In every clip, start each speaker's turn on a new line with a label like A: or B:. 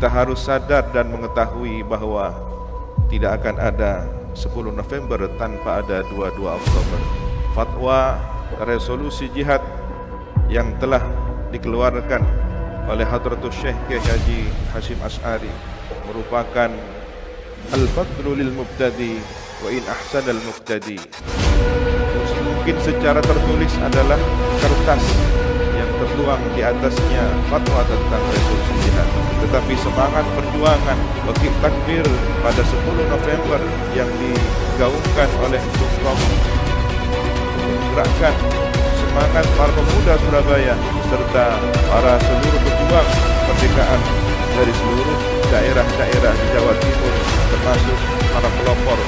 A: kita harus sadar dan mengetahui bahwa tidak akan ada 10 November tanpa ada 22 Oktober. Fatwa resolusi jihad yang telah dikeluarkan oleh Hadratus Syekh Kiai Haji Hashim Asy'ari merupakan al-fadlu lil mubtadi wa in ahsanal muqtadi. Mungkin secara tertulis adalah kertas yang tertuang di atasnya fatwa tentang resolusi jihad, tetapi semangat perjuangan bagi takbir pada 10 November yang digaungkan oleh Bung Romo menggerakkan semangat para pemuda Surabaya serta para seluruh pejuang kemerdekaan dari seluruh daerah-daerah di Jawa Timur, termasuk para pelopor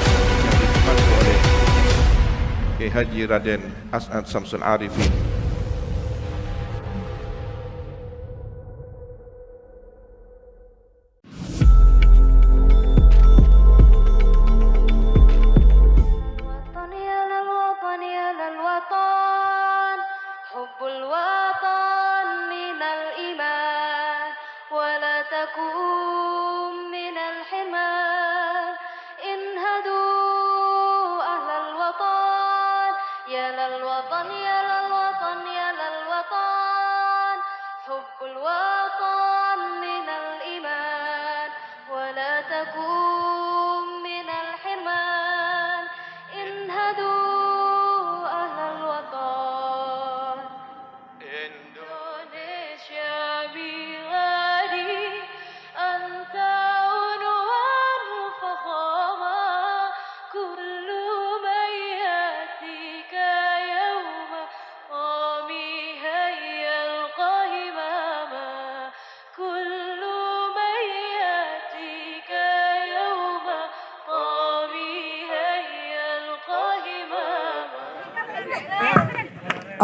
A: yang dipandu oleh Kiai Haji Raden As'ad Samsul Arifin.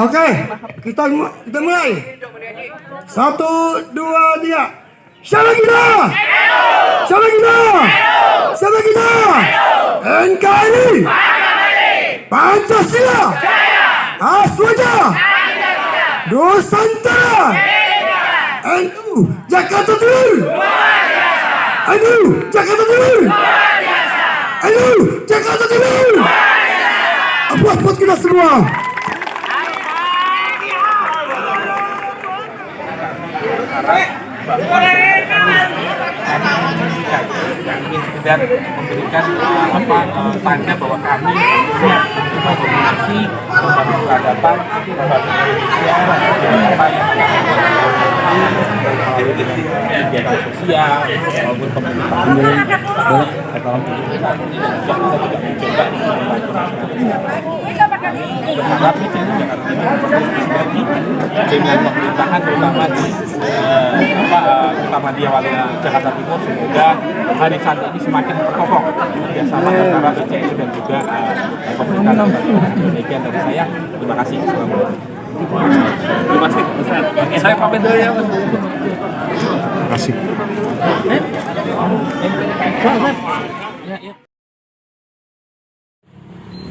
B: Oke, kita mulai. 1, 2, 3. Siapa kita? Siapa kita? Siapa kita? NKRI, Pancasila, Aswaja, Nusantara, NU Jakarta Timur, NU Jakarta Timur, NU Jakarta Timur. Buat kita semua.
C: Ingin sekedar memberikan tanda bahwa kami siap untuk berkomunikasi membangun peradaban, membangun Indonesia, apa yang kegiatan sosial maupun pemerintahan umum. Dalam kehidupan ini dan juga kita tidak mencoba membantu masyarakat. Berharap di Jakarta Timur terus dengan pemerintahan terutama di Wali Jakarta Timur, semoga hari santri ini semakin terkokoh kerjasama antara PCNU dan juga pemerintah. Demikian dari saya, terima kasih. Terima kasih. Saya pamit dulu ya, Mas.
B: Terima kasih.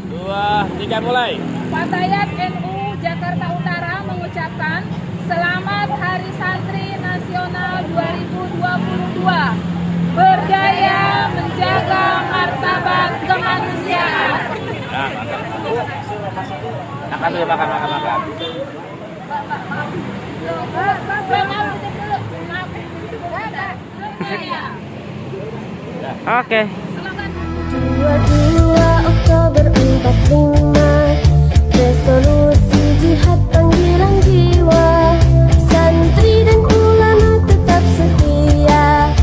C: 2, 3 mulai.
D: Fatayat NU Jakarta Utara mengucapkan Selamat Hari Santri Nasional 2022. Berdaya menjaga martabat kemanusiaan.
C: Makan dulu, makan. Oke.
E: 22 Oktober 45, resolusi jihad panggilan jiwa, santri dan ulama tetap setia,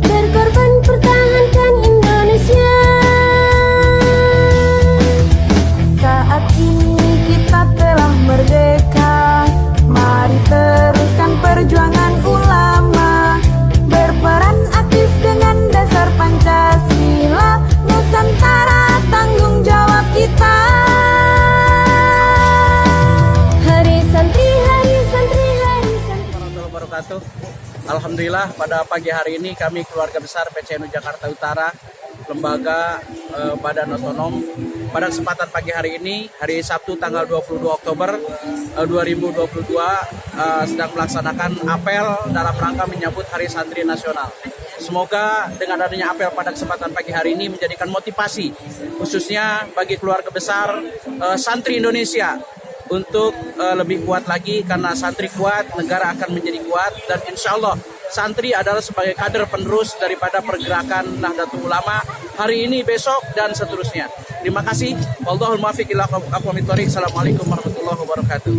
E: berkorban pertahankan Indonesia. Saat ini kita telah merdeka, mari teruskan perjuangan ulama, berperan aktif dengan dasar Pancasila, Nusantara tanggung jawab kita. Hari santri, hari santri, hari santri.
F: Warahmatullahi wabarakatuh. Alhamdulillah pada pagi hari ini kami keluarga besar PCNU Jakarta Utara, lembaga badan otonom, pada kesempatan pagi hari ini, hari Sabtu tanggal 22 Oktober 2022 sedang melaksanakan apel dalam rangka menyambut Hari Santri Nasional. Semoga dengan adanya apel pada kesempatan pagi hari ini menjadikan motivasi khususnya bagi keluarga besar santri Indonesia untuk lebih kuat lagi, karena santri kuat, negara akan menjadi kuat, dan insya Allah santri adalah sebagai kader penerus daripada pergerakan Nahdlatul Ulama hari ini, besok, dan seterusnya. Terima kasih. Wallahul muwaffiq ila aqwamit thoriq. Assalamualaikum warahmatullahi wabarakatuh.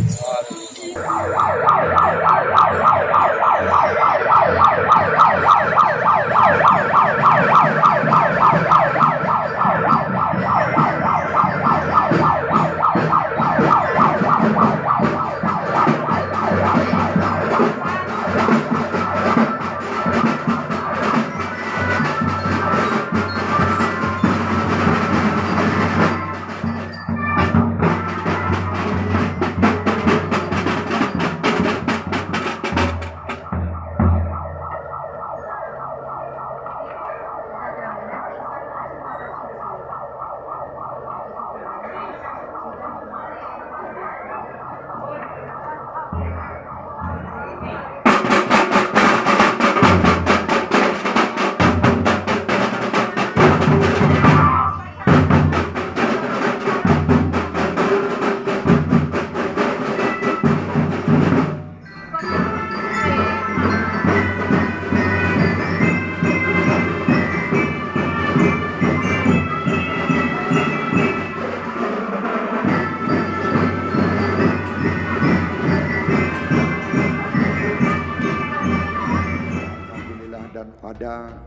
B: Dan pada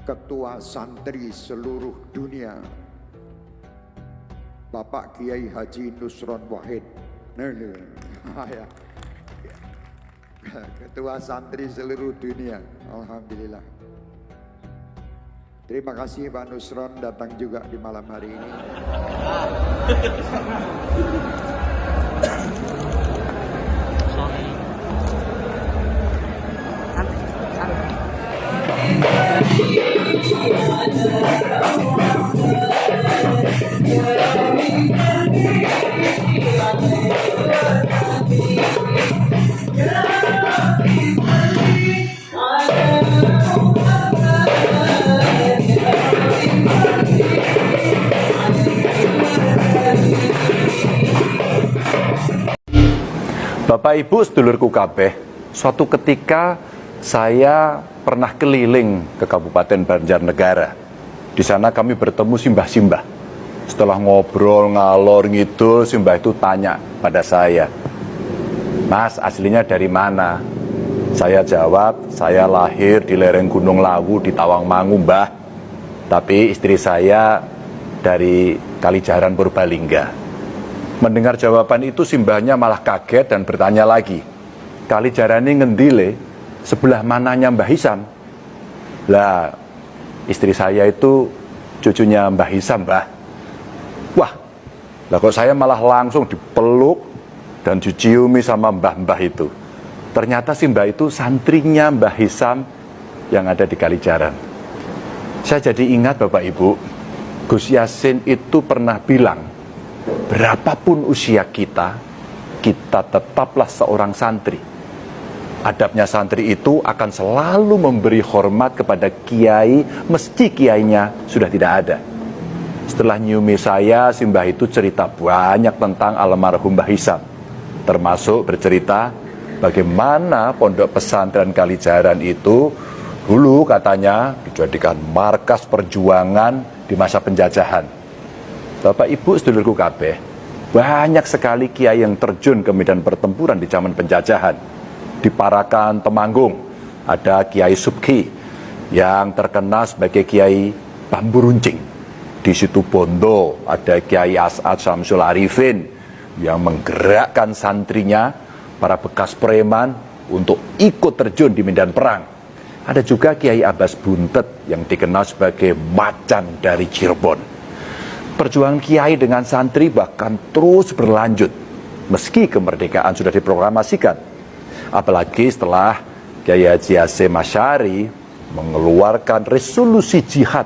B: Ketua Santri seluruh dunia, Bapak Kiai Haji Nusron Wahid, Ketua Santri seluruh dunia. Alhamdulillah. Terima kasih Pak Nusron datang juga di malam hari ini.
G: Bapak Ibu sedulurku kabeh, suatu ketika saya pernah keliling ke Kabupaten Banjarnegara. Di sana kami bertemu simbah-simbah. Setelah ngobrol ngalor ngidul, simbah itu tanya pada saya, "Mas, aslinya dari mana?" Saya jawab, "Saya lahir di lereng Gunung Lawu di Tawangmangu, Mbah. Tapi istri saya dari Kalijaran Purbalingga." Mendengar jawaban itu, simbahnya malah kaget dan bertanya lagi, "Kalijaran ini ngendile, sebelah mananya Mbah Hisam?" Lah, istri saya itu cucunya Mbah Hisam, Mbah. Wah, lah kok saya malah langsung dipeluk dan diciumi sama mbah-mbah itu. Ternyata si mbah itu santrinya Mbah Hisam yang ada di Kalijaran. Saya jadi ingat Bapak Ibu, Gus Yassin itu pernah bilang, berapapun usia kita, kita tetaplah seorang santri. Adabnya santri itu akan selalu memberi hormat kepada kiai, meski kiainya sudah tidak ada. Setelah nyumi saya, si mbah itu cerita banyak tentang almarhum Mbah Hisam, termasuk bercerita bagaimana pondok pesantren Kalijaran itu dulu katanya dijadikan markas perjuangan di masa penjajahan. Bapak Ibu sedulurku kabeh, banyak sekali kiai yang terjun ke medan pertempuran di zaman penjajahan. Di Parakan Temanggung ada Kiai Subki yang terkenal sebagai Kiai Bambu Runcing. Di Situbondo ada Kiai As'ad Syamsul Arifin yang menggerakkan santrinya, para bekas preman, untuk ikut terjun di medan perang. Ada juga Kiai Abbas Buntet yang dikenal sebagai macan dari Cirebon. Perjuangan kiai dengan santri bahkan terus berlanjut meski kemerdekaan sudah diproklamasikan. Apalagi setelah Kiai Haji Hasyim Asy'ari mengeluarkan resolusi jihad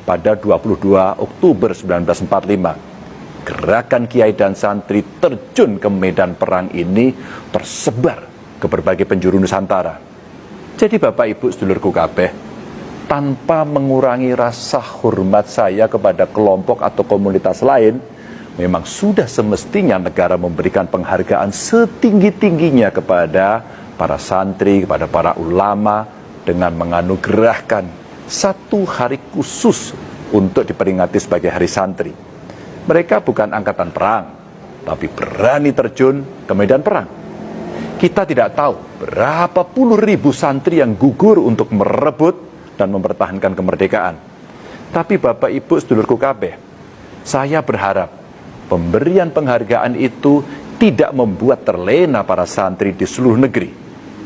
G: pada 22 Oktober 1945. Gerakan kiai dan santri terjun ke medan perang ini tersebar ke berbagai penjuru Nusantara. Jadi Bapak Ibu sedulurku kabeh, tanpa mengurangi rasa hormat saya kepada kelompok atau komunitas lain, memang sudah semestinya negara memberikan penghargaan setinggi-tingginya kepada para santri, kepada para ulama, dengan menganugerahkan satu hari khusus untuk diperingati sebagai Hari Santri. Mereka bukan angkatan perang, tapi berani terjun ke medan perang. Kita tidak tahu berapa puluh ribu santri yang gugur untuk merebut dan mempertahankan kemerdekaan. Tapi Bapak Ibu sedulurku kabeh, saya berharap pemberian penghargaan itu tidak membuat terlena para santri di seluruh negeri.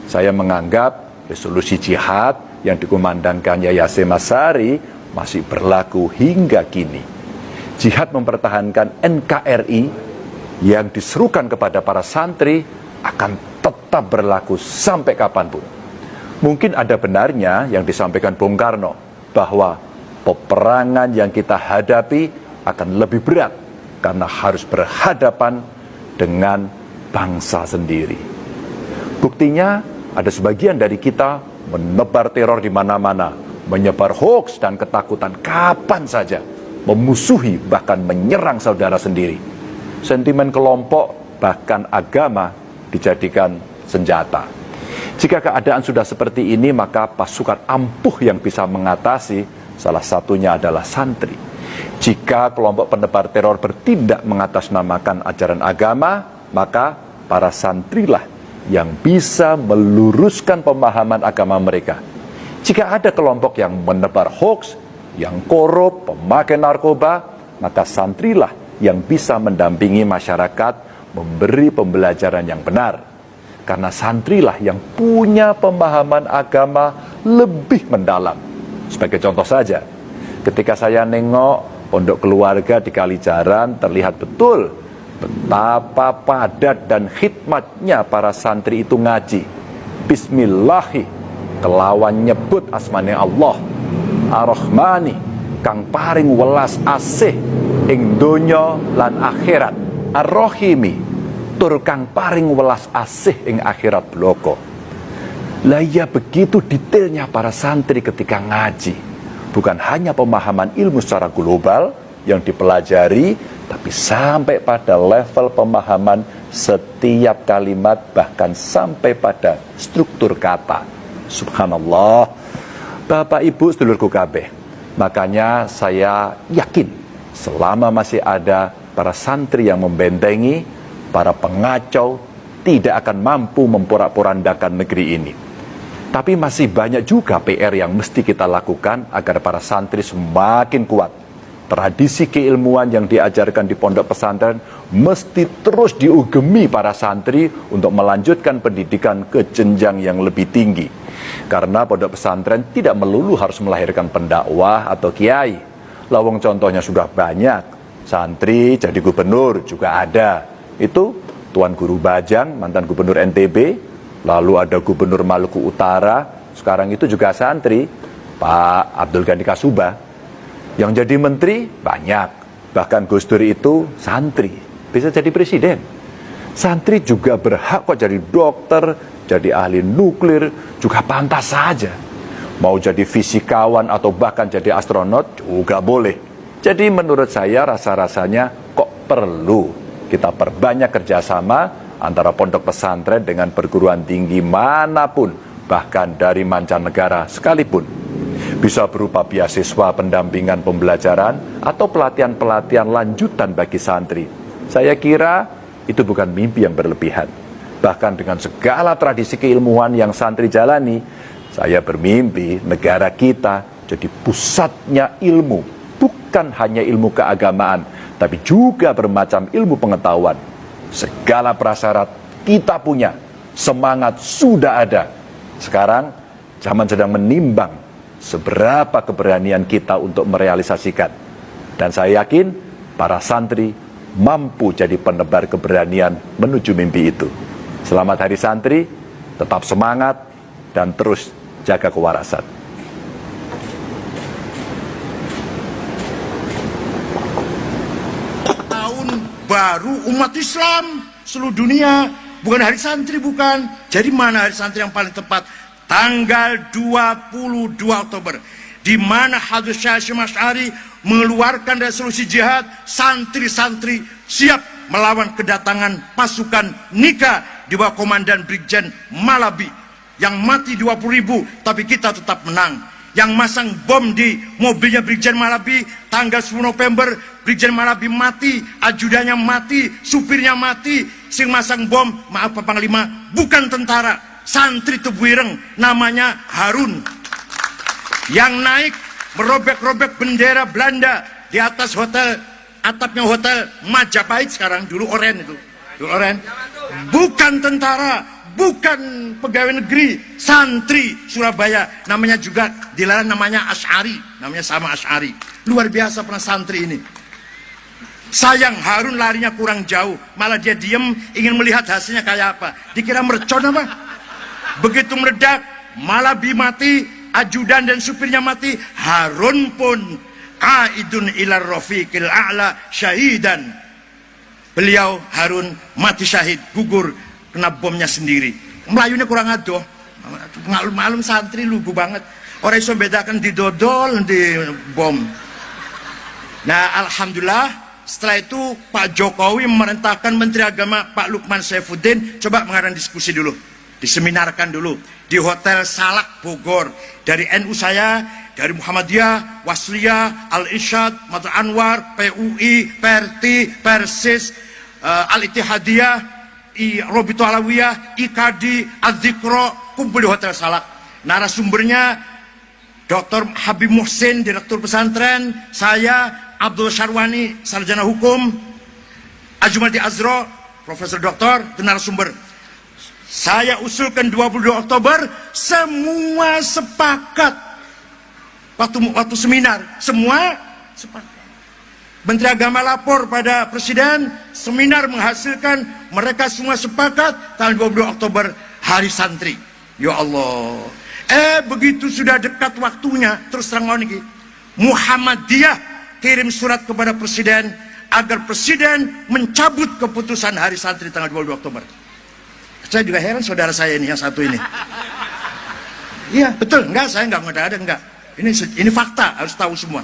G: Saya menganggap resolusi jihad yang dikumandangkan Yai Hasyim Asy'ari masih berlaku hingga kini. Jihad mempertahankan NKRI yang diserukan kepada para santri akan tetap berlaku sampai kapanpun. Mungkin ada benarnya yang disampaikan Bung Karno, bahwa peperangan yang kita hadapi akan lebih berat karena harus berhadapan dengan bangsa sendiri. Buktinya ada sebagian dari kita menebar teror di mana-mana, menyebar hoaks dan ketakutan kapan saja, memusuhi bahkan menyerang saudara sendiri. Sentimen kelompok bahkan agama dijadikan senjata. Jika keadaan sudah seperti ini, maka pasukan ampuh yang bisa mengatasi salah satunya adalah santri. Jika kelompok penebar teror bertindak mengatasnamakan ajaran agama, maka para santrilah yang bisa meluruskan pemahaman agama mereka. Jika ada kelompok yang menebar hoaks, yang korup, pemakai narkoba, maka santrilah yang bisa mendampingi masyarakat, memberi pembelajaran yang benar. Karena santrilah yang punya pemahaman agama lebih mendalam. Sebagai contoh saja, ketika saya nengok pondok keluarga di Kalijaran, terlihat betul betapa padat dan khidmatnya para santri itu ngaji. Bismillahi, kelawan nyebut asmane Allah, Ar-Rahmani, kang paring welas asih ing donya lan akhirat, Ar-Rahimi, tur kang paring welas asih ing akhirat bloko. Lah ya, begitu detailnya para santri ketika ngaji. Bukan hanya pemahaman ilmu secara global yang dipelajari, tapi sampai pada level pemahaman setiap kalimat, bahkan sampai pada struktur kata. Subhanallah. Bapak Ibu sedulurku kabeh, makanya saya yakin selama masih ada para santri yang membentengi, para pengacau tidak akan mampu memporak-porandakan negeri ini. Tapi masih banyak juga PR yang mesti kita lakukan agar para santri semakin kuat. Tradisi keilmuan yang diajarkan di pondok pesantren mesti terus diugemi para santri untuk melanjutkan pendidikan ke jenjang yang lebih tinggi. Karena pondok pesantren tidak melulu harus melahirkan pendakwah atau kiai. Lawang contohnya sudah banyak. Santri jadi gubernur juga ada. Itu Tuan Guru Bajang, mantan gubernur NTB. Lalu ada Gubernur Maluku Utara, sekarang itu juga santri, Pak Abdul Ghani Kasubah. Yang jadi menteri banyak, bahkan Gus Dur itu santri, bisa jadi presiden. Santri juga berhak kok jadi dokter, jadi ahli nuklir, juga pantas saja. Mau jadi fisikawan atau bahkan jadi astronot juga boleh. Jadi menurut saya rasa-rasanya kok perlu kita perbanyak kerjasama antara pondok pesantren dengan perguruan tinggi manapun, bahkan dari mancanegara sekalipun. Bisa berupa beasiswa pendampingan pembelajaran atau pelatihan-pelatihan lanjutan bagi santri. Saya kira itu bukan mimpi yang berlebihan. Bahkan dengan segala tradisi keilmuan yang santri jalani, saya bermimpi negara kita jadi pusatnya ilmu. Bukan hanya ilmu keagamaan, tapi juga bermacam ilmu pengetahuan. Segala prasyarat kita punya, semangat sudah ada. Sekarang zaman sedang menimbang seberapa keberanian kita untuk merealisasikan. Dan saya yakin para santri mampu jadi penebar keberanian menuju mimpi itu. Selamat Hari Santri, tetap semangat dan terus jaga kewarasan.
H: Baru umat Islam seluruh dunia, bukan Hari Santri, bukan. Jadi mana Hari Santri yang paling tepat? tanggal 22 Oktober, di mana Habib Syekh Hashim Asy'ari mengeluarkan resolusi jihad, santri-santri siap melawan kedatangan pasukan Nika di bawah komandan Brigjen Malabi yang mati 20.000, tapi kita tetap menang. Yang masang bom di mobilnya Brigjen Malabi tanggal 10 November, Brigjen Malabi mati, ajudannya mati, supirnya mati. Sing masang bom, maaf Pak Panglima, bukan tentara, santri Tebu Ireng, namanya Harun, yang naik merobek-robek bendera Belanda di atas hotel, atapnya hotel Majapahit sekarang, dulu Oren itu, dulu Oren. Bukan tentara, bukan pegawai negeri, santri Surabaya, namanya juga dilarang, namanya Asy'ari, namanya sama Asy'ari. Luar biasa pernah santri ini. Sayang Harun larinya kurang jauh, malah dia diem ingin melihat hasilnya kayak apa. Dikira mercon apa? Begitu meledak, Malabi mati, ajudan dan supirnya mati, Harun pun qaidun ila rafiqil a'la syahidan. Beliau Harun mati syahid, gugur kena bomnya sendiri. Melayunya kurang adoh. Malum santri lugu banget. Orang iso bedakan didodol di bom. Nah, alhamdulillah setelah itu Pak Jokowi memerintahkan Menteri Agama Pak Lukman Saifuddin coba mengadakan diskusi dulu, diseminarkan dulu di Hotel Salak Bogor. Dari NU saya, dari Muhammadiyah, Wasliyah, Al-Irsyad, Madrasah Anwar, PUI, Perti, Persis, Al-Ittihadiyah, Robitu Alawiyah, IKADI, Adzikro, kumpul di Hotel Salak. Narasumbernya Dr. Habib Muhsin, Direktur Pesantren, saya Abdul Syarwani, Sarjana Hukum, Ajumardi Azro, Profesor Doktor, dan narasumber. Saya usulkan 22 Oktober, semua sepakat. Waktu seminar, semua sepakat. Menteri Agama lapor pada Presiden, seminar menghasilkan mereka semua sepakat tanggal 22 Oktober Hari Santri. Ya Allah. Begitu sudah dekat waktunya, terus terang lagi, Muhammadiyah kirim surat kepada Presiden agar Presiden mencabut keputusan Hari Santri tanggal 22 Oktober. Saya juga heran saudara saya ini yang satu ini. Iya, betul. Enggak, saya enggak mengada-ada, enggak. Ini fakta, harus tahu semua.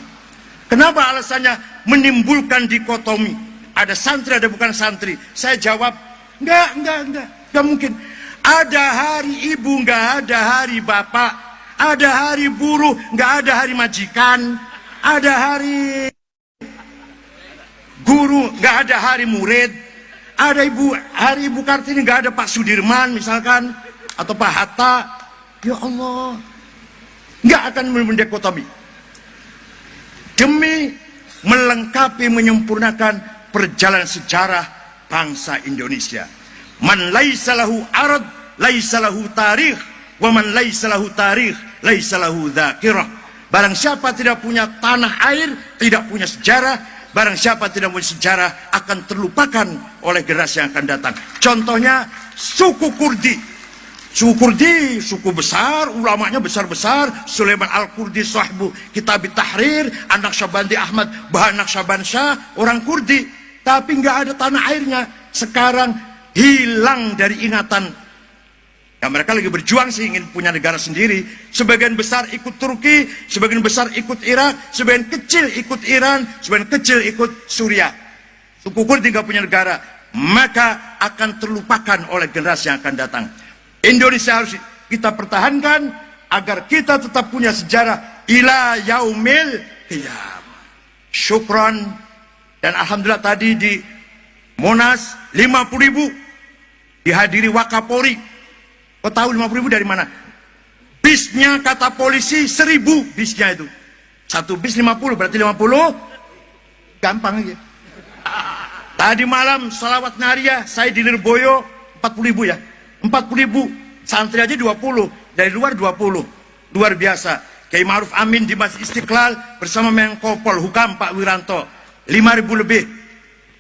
H: Kenapa alasannya? Menimbulkan dikotomi. Ada santri, ada bukan santri. Saya jawab, enggak mungkin. Ada hari ibu, enggak ada hari bapak. Ada hari buruh, enggak ada hari majikan. Ada hari guru, enggak ada hari murid. Ada hari Ibu Kartini, enggak ada Pak Sudirman misalkan, atau Pak Hatta. Ya Allah, enggak akan mendekotomi. Demi melengkapi, menyempurnakan perjalanan sejarah bangsa Indonesia. Man laisa lahu arad, laisa lahu tarikh, wa man laisa lahu tarikh, laisa lahu dzakirah. Barang siapa tidak punya tanah air, tidak punya sejarah. Barang siapa tidak punya sejarah akan terlupakan oleh generasi yang akan datang. Contohnya suku Kurdi. Suku Kurdi, suku besar, ulamanya besar-besar. Sulaiman Al-Kurdi, sahibu Kitab Tahrir, anak Syabandi Ahmad, Bahanak Syabansyah, orang Kurdi. Tapi nggak ada tanah airnya. Sekarang hilang dari ingatan. Ya, mereka lagi berjuang sih ingin punya negara sendiri. Sebagian besar ikut Turki, sebagian besar ikut Irak, sebagian kecil ikut Iran, sebagian kecil ikut Suriah. Suku Kurdi tidak punya negara, maka akan terlupakan oleh generasi yang akan datang. Indonesia harus kita pertahankan agar kita tetap punya sejarah ila yaumil qiyamah. Syukran. Dan alhamdulillah tadi di Monas 50.000 dihadiri Wakapolri. Kau tahu 50.000 dari mana? Bisnya kata polisi 1.000 bisnya itu. Satu bis 50, berarti 50 gampang aja. Tadi malam salawat naria saya di Lirboyo 40.000 ya. 40.000, santri aja 20, dari luar 20. Luar biasa. Kiai Ma'ruf Amin di Masjid Istiqlal bersama Menko Polhukam Pak Wiranto 5.000 lebih.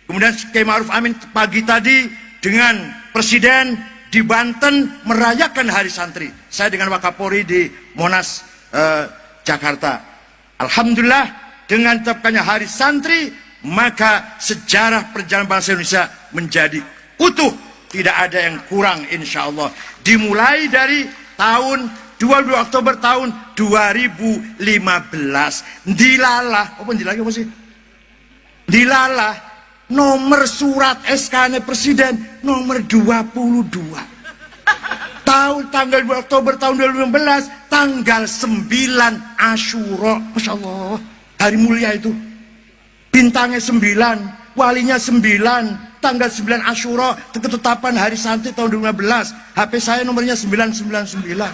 H: Kemudian Kiai Ma'ruf Amin pagi tadi dengan Presiden di Banten merayakan Hari Santri. Saya dengan Wakapolri di Monas, Jakarta. Alhamdulillah dengan tetapkannya Hari Santri, maka sejarah perjalanan bangsa Indonesia menjadi utuh. Tidak ada yang kurang insya Allah. Dimulai dari tahun 22 Oktober tahun 2015. Dilalah, apa sih? Dilalah nomor surat SK Presiden nomor 22. Tanggal 2 Oktober tahun 2015, tanggal 9 Asyura. Masya Allah, hari mulia itu. Bintangnya 9, walinya 9, tanggal 9 Asyura, ketetapan hari santri tahun 2015. HP saya nomornya 999.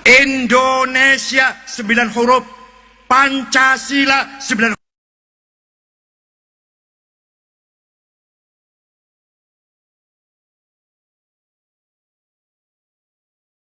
H: Indonesia 9 huruf, Pancasila 9 huruf.